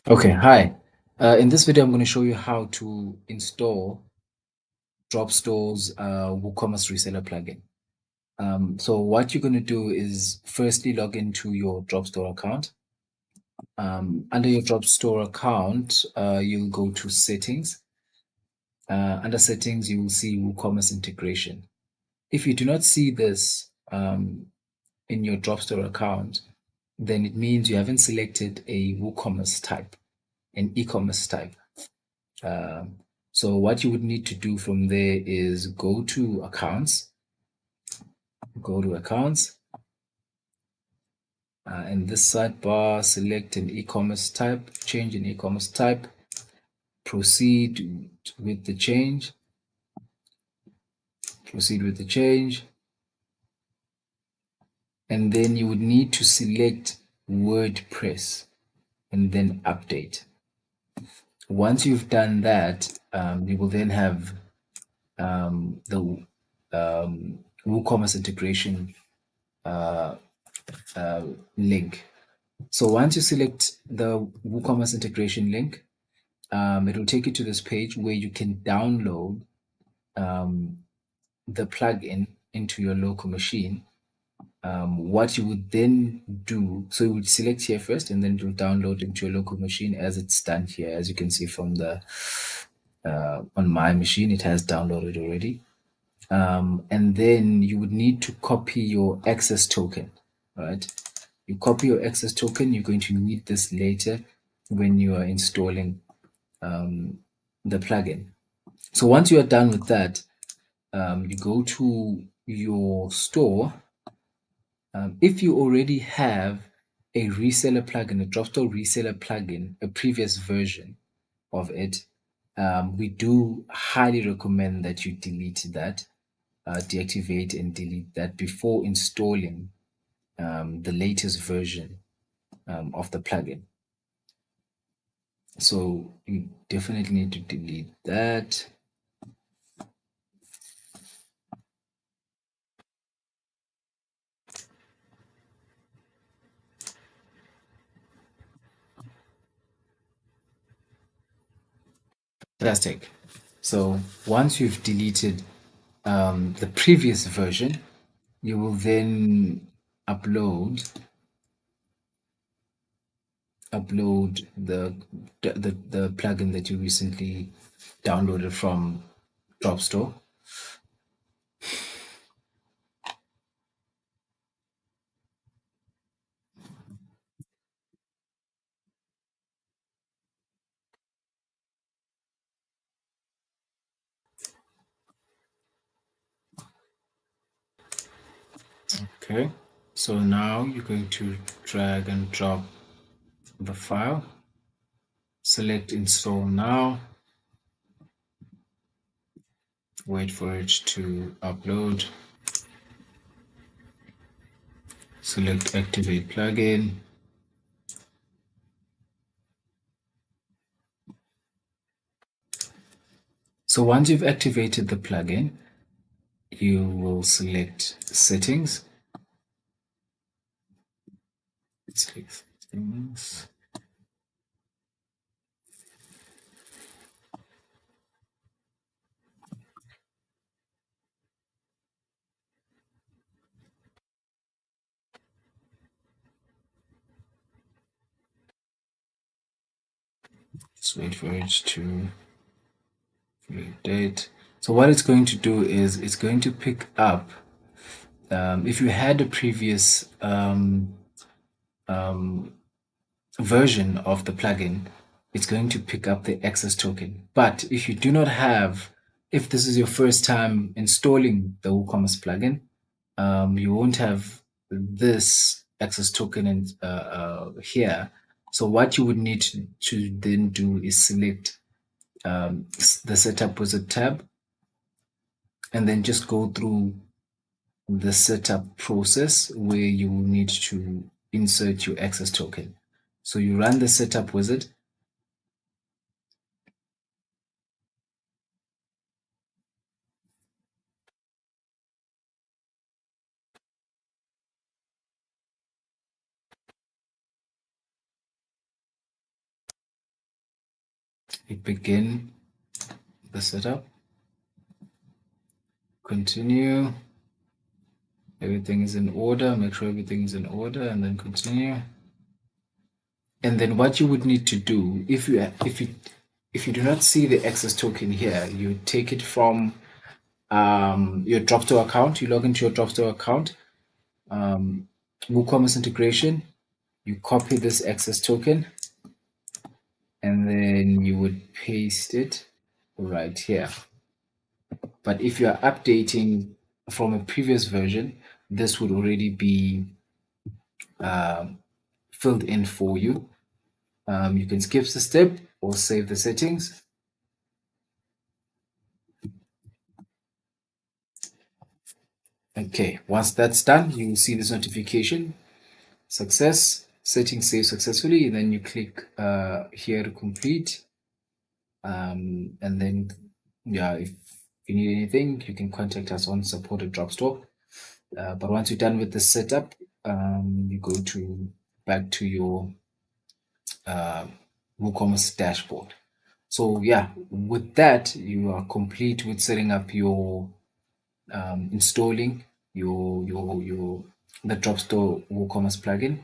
Okay, hi. In this video, I'm going to show you how to install Dropstore's WooCommerce reseller plugin. So what you're going to do is firstly log into your Dropstore account. Under your Dropstore account, you'll go to settings. Under settings, you will see WooCommerce integration. If you do not see this in your Dropstore account, then it means you haven't selected a WooCommerce type, an e-commerce type. Um, so what you would need to do from there is go to accounts, and this sidebar, select an e-commerce type, change an e-commerce type, proceed with the change, and then you would need to select WordPress and then update. Once you've done that, you will then have the WooCommerce integration link. So once you select the WooCommerce integration link, it will take you to this page where you can download the plugin into your local machine. What you would then do, so you would select here first, and then it will download into your local machine as it's done here. As you can see from the on my machine, it has downloaded already. And then you would need to copy your access token, right? You copy your access token. You're going to need this later when you are installing the plugin. So once you are done with that, you go to your store. If you already have a reseller plugin, a Dropstore reseller plugin, a previous version of it, we do highly recommend that you delete that, deactivate and delete that before installing the latest version of the plugin. So you definitely need to delete that. Fantastic. So once you've deleted the previous version, you will then upload the plugin that you recently downloaded from Dropstore. Okay. So now you're going to drag and drop the file. Select install now. Wait for it to upload. Select activate plugin. So once you've activated the plugin, you will select settings. Select settings. Just wait for it to update. So what it's going to do is it's going to pick up, if you had a previous version of the plugin, it's going to pick up the access token. But if you do not have, if this is your first time installing the WooCommerce plugin, you won't have this access token here. So what you would need to then do is select the setup wizard tab, and then just go through the setup process where you will need to insert your access token. So you run the setup wizard. You begin the setup, continue. Everything is in order. Make sure everything is in order, and then continue. And then what you would need to do, if you do not see the access token here, you take it from your Dropstore account. You log into your Dropstore account, WooCommerce integration. You copy this access token, and then you would paste it right here. But if you are updating from a previous version, this would already be filled in for you. You can skip the step or save the settings. Okay, once that's done, you will see this notification, success, settings saved successfully. And then you click here to complete. And then, yeah, if you need anything, you can contact us on support at Dropstore. But once you're done with the setup, you go back to your WooCommerce dashboard. So yeah, with that, you are complete with setting up your installing your the Dropstore WooCommerce plugin.